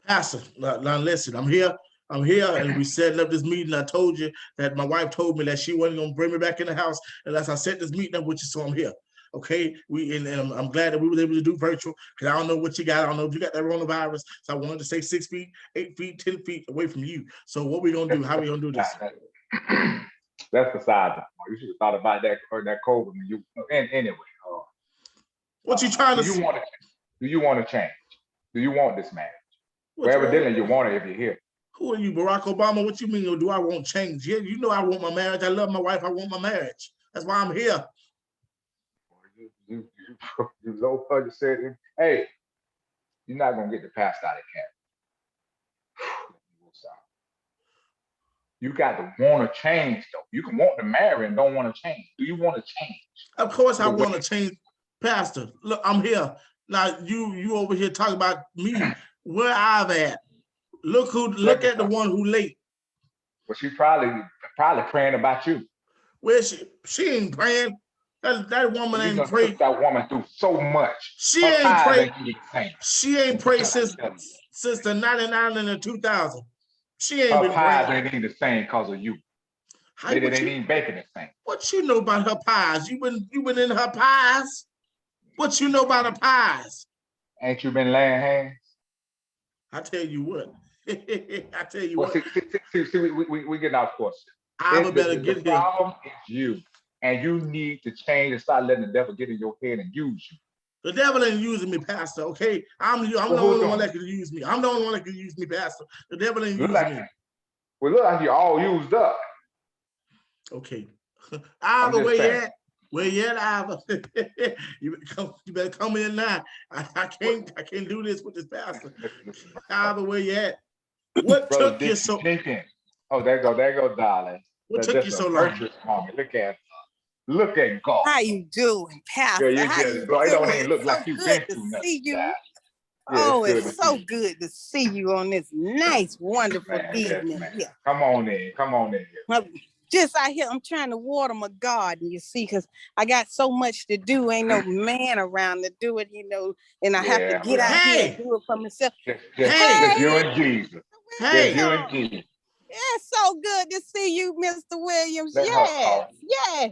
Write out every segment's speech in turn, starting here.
Pastor, now listen, I'm here. And we setting up this meeting. I told you that my wife told me that she wasn't gonna bring me back in the house unless I set this meeting up with you, so I'm here. Okay, and I'm glad that we were able to do virtual because I don't know what you got. I don't know if you got that coronavirus. So I wanted to stay 6 feet, 8 feet, 10 feet away from you. So what we gonna do? How we gonna do this? That's beside the point. You should have thought about that or that COVID when you. And anyway, what you trying to? Do you want to change? Do you want this marriage? Well, evidently you want it if you're here. Who are you, Barack Obama? What you mean, or do I want change? Yeah, you know I want my marriage. I love my wife. I want my marriage. That's why I'm here. You low budget said, hey, you're not gonna get the past out of cat. You got to want to change though. You can want to marry and don't want to change. Do you want to change? Of course I want to change, Pastor. Look, I'm here. Now you over here talking about me. Where I've at. Look at the one who late. Well, she probably praying about you. Where she ain't praying. That woman ain't praying. That woman through so much. She ain't prayed. She ain't prayed since the 99 and the 2000. She ain't been praying. Her pies ain't the same because of you. They ain't even baking the same. What you know about her pies? You been in her pies? What you know about her pies? Ain't you been laying hands? I tell you what. See, we getting off course. I better get here. The problem is you, and you need to change and start letting the devil get in your head and use you. The devil ain't using me, Pastor. Okay, I'm the only one that can use me. I'm the only one that can use me, Pastor. The devil ain't using me. Well, look like you're all used up. Okay, Ivor, where you at, Ivor? You better come in now. I can't do this with this pastor. Ivor, where you at? What took you so? Jenkins. Oh, there go, darling. What took you so long? Look at God. How you doing, Pastor? Yeah, it don't even look like you've been through nothing. It's so good to see you on this nice, wonderful evening. Yeah. Come on in here. Just out here, I'm trying to water my garden, you see, because I got so much to do. Ain't no man around to do it, and I have to get out here and do it for myself. Just you and Jesus. Hey. You and Jesus. It's so good to see you, Mr. Williams. Yes.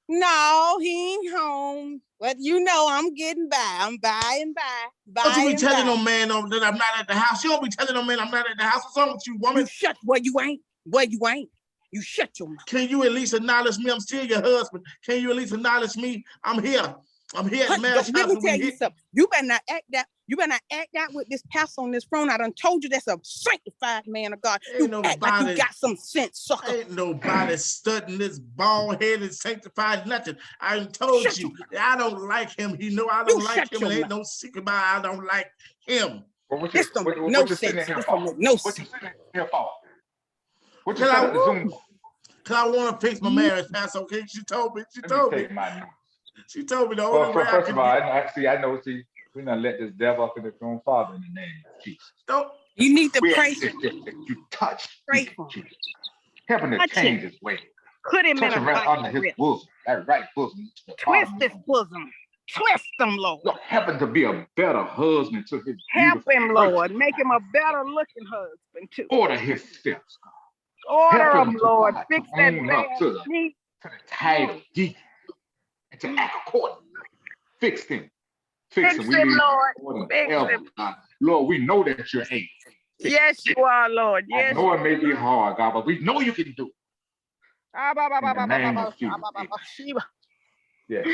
No, he ain't home. But I'm getting by. I'm by and by. Don't you be telling no man that I'm not at the house. You don't be telling no man I'm not at the house. What's wrong with you, woman? You shut. You ain't. You shut your mouth. Can you at least acknowledge me? I'm still your husband. Can you at least acknowledge me? I'm here. I'm here at the marriage house. Let me tell you something. You better not act that. You better not act out with this pastor on this phone. I done told you that's a sanctified man of God. You act like you got some sense, sucker. Ain't nobody studying this bald-headed sanctified nothing. I told you. I don't like him. He know I don't like him. And ain't no secret about I don't like him. This don't make no sense. This don't make no sense. What you sitting here for? What you at the Zoom for? Because I want to fix my marriage, Pastor. Okay, she told me. She told me the only way first of all, I know. We're not let this devil up in the throne, Father, in the name of Jesus. You need to pray. You touch. Pray for him. Help him to change his way. Put him in a right under his bosom. That right bosom. Twist his bosom. Twist him, Lord. Help him to be a better husband to his. Help him, Lord. Make him a better looking husband too. Order his steps. Order him, Lord. Fix that bad to the title Deacon. And to act accordingly. Fix him. Fix him, Lord. Fix him. Lord, we know that you're able. Yes, you are, Lord. Yes. I know it may be hard, God, but we know you can do it. In the name of Jesus. Yes.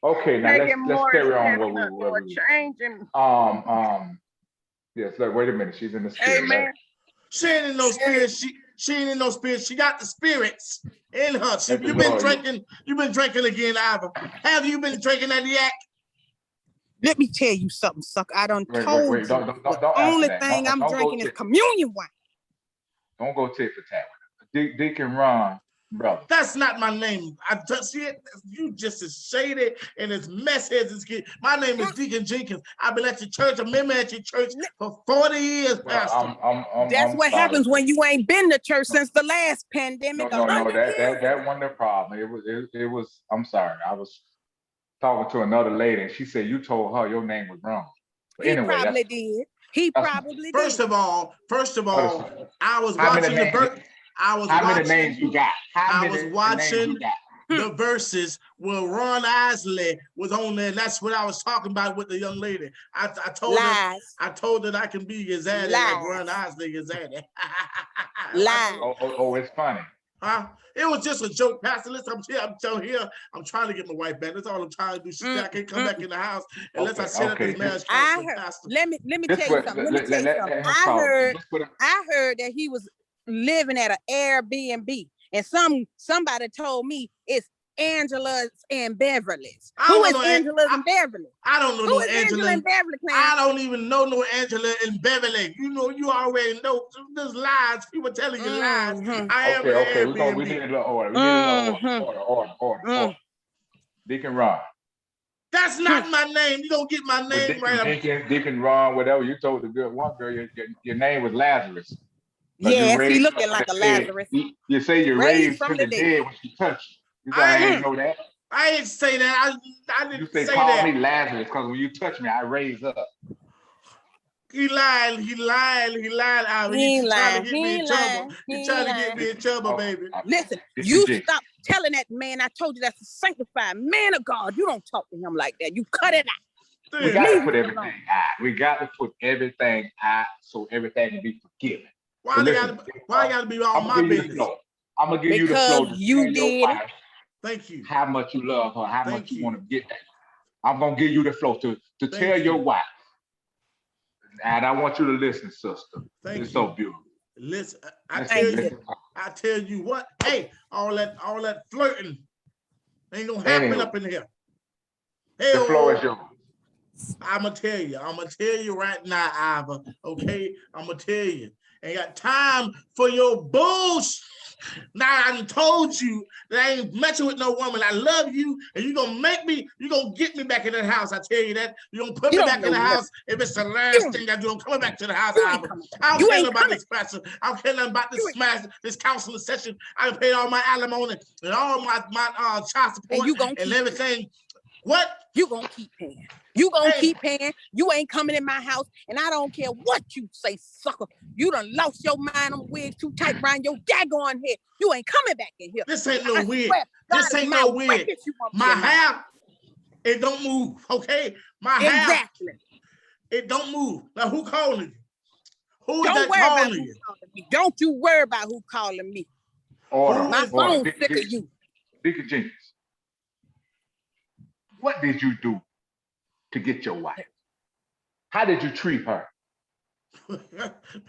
Okay, now let's carry on what we're changing. Yes, wait a minute. She's in the spirit. Amen. Right? She ain't in no spirit. She ain't in no spirit. She got the spirits in her. You've been drinking. You've been drinking again, Ivor. Have you been drinking that yak? Let me tell you something, sucker. I done told you. The only thing I'm drinking is communion wine. Don't go tit for tat with it. Deacon Ron, brother. That's not my name. I just see it. You just as shady and as messy as this kid. My name is Deacon Jenkins. I've been at your church, a member at your church for 40 years, Pastor. That's what happens when you ain't been to church since the last pandemic. No, that wasn't the problem. It was. I'm sorry. I was talking to another lady, and she said you told her your name was wrong. But anyway, probably did. He probably did. First of all, I was how watching many names, how many names you got? I was watching the verses where Ron Isley was on there. And that's what I was talking about with the young lady. I told her I can be your zaddy like Ron Isley, your zaddy. Lies. Oh, it's funny. Huh? It was just a joke, Pastor. Listen, I'm trying to get my wife back. That's all I'm trying to do. She said I can't come back in the house unless I set up this marriage counseling, Pastor. Let me tell you something. I heard that he was living at an Airbnb, and somebody told me it's Angela's and Beverly's. Who is Angela's and Beverly? I don't know. Who is Angela and Beverly? I don't even know no Angela and Beverly. You know, you already know. There's lies. People telling you lies. I am okay. We need a little order. We need a little order. Deacon Ron. That's not my name. You don't get my name right. Deacon Ron, whatever. You told the good one girl your name was Lazarus. Yes, he looking like a Lazarus. You say you raised from the dead when she touched you. You say I didn't know that. I didn't say that. I didn't say call that. Me Lazarus because when you touch me, I raise up. He lied. He trying to get me in trouble. He trying to get me in trouble, baby. Listen, you stop telling that man. I told you that's a sanctified man of God. You don't talk to him like that. You cut it out. We got to put everything out. We got to put everything out so everything can be forgiven. Why I gotta be all my business? I'm gonna give you the flow. You did. Thank you. How much you love her, how much you want to get that. I'm gonna give you the flow to tell your wife. And I want you to listen, sister. It's so beautiful. Listen, I tell you what, hey, all that flirting ain't gonna happen up in here. Hey, the floor is yours. I'm gonna tell you right now, Ivor. Okay, I'm gonna tell you. Ain't got time for your bullshit. Now I done told you that I ain't messing with no woman. I love you, and you're gonna get me back in that house. I tell you that. You're gonna put me back in the house if it's the last thing I do. I'm coming back to the house. I don't care about this pastor. I don't care nothing about this counseling session. I paid all my alimony and all my child support and everything. What? You gonna keep paying. You gonna keep paying. You ain't coming in my house, and I don't care what you say, sucker. You done lost your mind on wigs too tight around your daggone head. You ain't coming back in here. This ain't no wig. This ain't no wig. My hair, it don't move, okay? My hair, it don't move. Now, who calling you? Who is that calling you? Don't you worry about who calling me. My phone's sick of you. Deacon Jenkins, what did you do to get your wife? How did you treat her?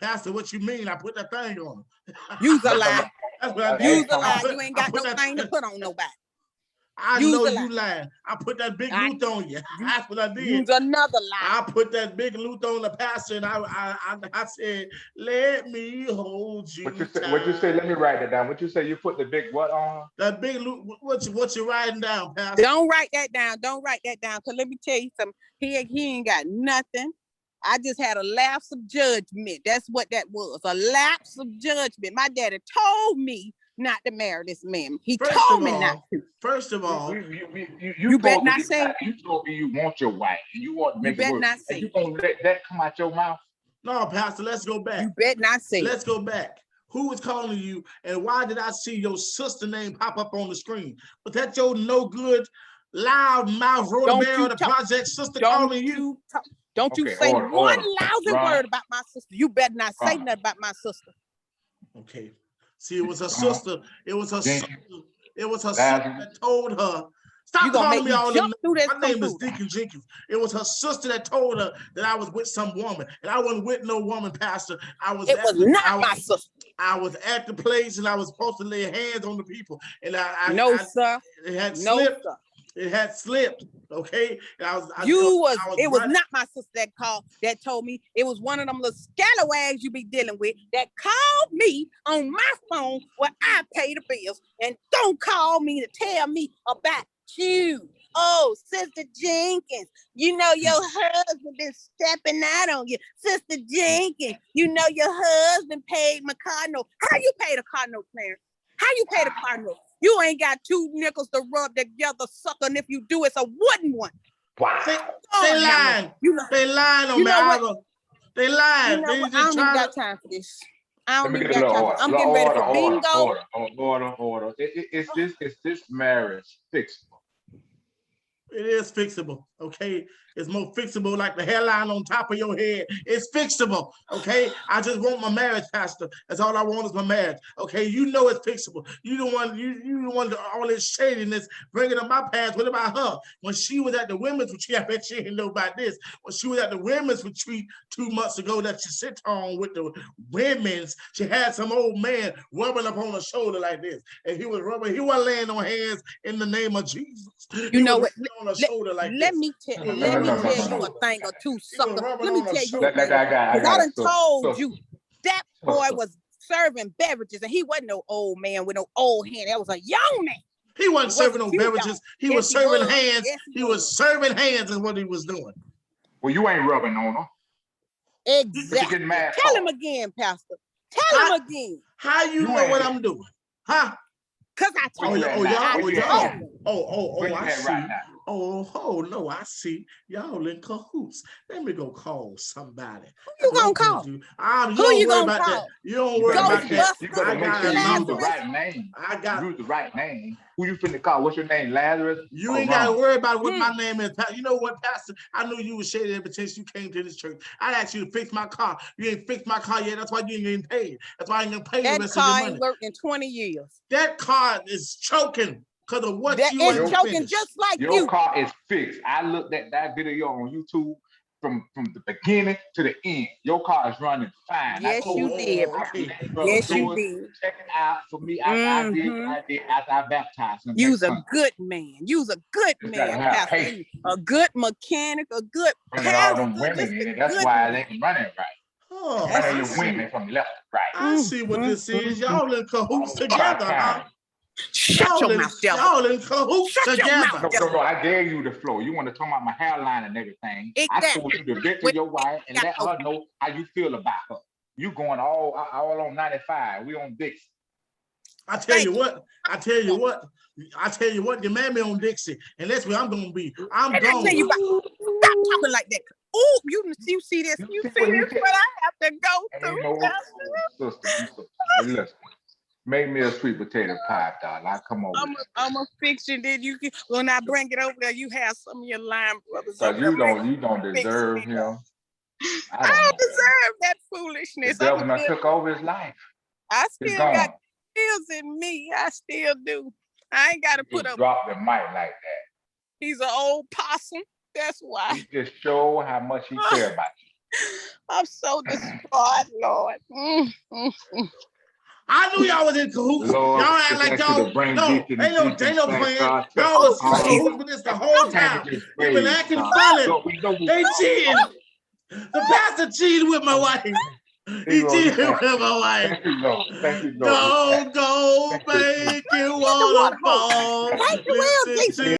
Pastor, what you mean? I put that thing on her. You's a lie. That's what I did. You's a lie. You ain't got no thing to put on nobody. I know you lying. I put that big loot on you. That's what I did. You's another lie. I put that big loot on the pastor, and I said, "Let me hold you." What you say? Let me write that down. What you say? You put the big what on? That big loot. What you writing down, pastor? Don't write that down. Don't write that down. Cause let me tell you something. He ain't got nothing. I just had a lapse of judgment. That's what that was. A lapse of judgment. My daddy told me not to marry this man. He told me not to. First of all, you better not say. You told me you want your wife and you want to make it work. Not say. You gonna let that come out your mouth? No, Pastor. Let's go back. You better not say. Let's go back. Who was calling you, and why did I see your sister name pop up on the screen? Was that your no good, loud mouth roller bear of the project sister calling you? Don't you say one lousy word about my sister. You better not say nothing about my sister. Okay. See, it was her sister. It was her sister. It was her sister that told her. Stop calling me all the names. My name is Deacon Jenkins. It was her sister that told her that I was with some woman, and I wasn't with no woman, Pastor. It was not my sister. I was at the place, and I was supposed to lay hands on the people, and sir. It had slipped. Sir. It had slipped. Okay, it was not my sister that told me. It was one of them little scalawags you be dealing with that called me on my phone where I pay the bills, and don't call me to tell me about you. Oh, Sister Jenkins, you know your husband been stepping out on you. Sister Jenkins, you know your husband paid my car note. How you pay the car note, Clarence? How you pay the car note? You ain't got two nickels to rub together, sucker, and if you do, it's a wooden one. Wow. They lying. They lying on me. They lying. I don't even got time for this. I don't even got time. I'm getting ready for bingo. Order. Is this marriage fixable? It is fixable, okay? It's more fixable like the hairline on top of your head. It's fixable, okay? I just want my marriage, Pastor. That's all I want is my marriage, okay? You know it's fixable. You the one all this shadiness bringing up my past. What about her? When she was at the women's retreat, I bet she didn't know about this. When she was at the women's retreat 2 months ago that she sit on with the women's, she had some old man rubbing up on her shoulder like this. And he was laying on hands in the name of Jesus. You know what? Let me tell you a thing or two, sucker. Let me tell you a thing. I done told you that boy was serving beverages, and he wasn't no old man with no old hand. That was a young man. He wasn't serving no beverages. He was serving hands. He was serving hands is what he was doing. Well, you ain't rubbing on him. Exactly. Tell him again, Pastor. Tell him again. How you know what I'm doing? Huh? Cause I told you. I see. No, I see. Y'all in cahoots. Let me go call somebody. Who you gonna call? Who you gonna call? You don't worry about that. You better make sure you use the right name. Use the right name. Who you finna call? What's your name? Lazarus? You ain't gotta worry about what my name is. You know what, Pastor? I knew you was shaded invitation. You came to this church. I asked you to fix my car. You ain't fixed my car yet. That's why you ain't getting paid. That's why I ain't gonna pay the rest of your money. That car ain't worked in 20 years. That car is choking. Because of what you ain't choking just like you. Your car is fixed. I looked at that video on YouTube from the beginning to the end. Your car is running fine. Yes, you did. Yes, you did. Check it out for me. I did after I baptized him. You's a good man. You's a good man, Pastor. A good mechanic, a good pastor. All them women in it. That's why it ain't running right. Oh, running your women from left to right. I see what this is. Y'all in cahoots together, huh? Shut your mouth, devil. Y'all in cahoots together. No, I gave you the floor. You want to talk about my hairline and everything. Exactly. I told you to get to your wife and let her know how you feel about her. You going all on 95. We on Dixie. I tell you what, your mammy on Dixie, and that's where I'm gonna be. I'm gone. Stop talking like that. Oh, you see this? You see this? What I have to go through. Sister, listen. Make me a sweet potato pie, darling. I'll come over. I'm a fiction. Then you can, when I bring it over there, you have some of your line brothers. Because you don't deserve him. I don't deserve that foolishness. The devil took over his life. I still got skills in me. I still do. I ain't got to put up. Drop the mic like that. He's an old possum. That's why. He just show how much he care about you. I'm so distraught, Lord. I knew y'all was in cahoots. Lord, y'all act like y'all ain't no playing. Y'all was cahoots with this the whole time. You've been acting funny. They cheating. The pastor cheated with my wife. He cheated with my wife. Thank you, Don't go making waterfalls. Thank you, Will.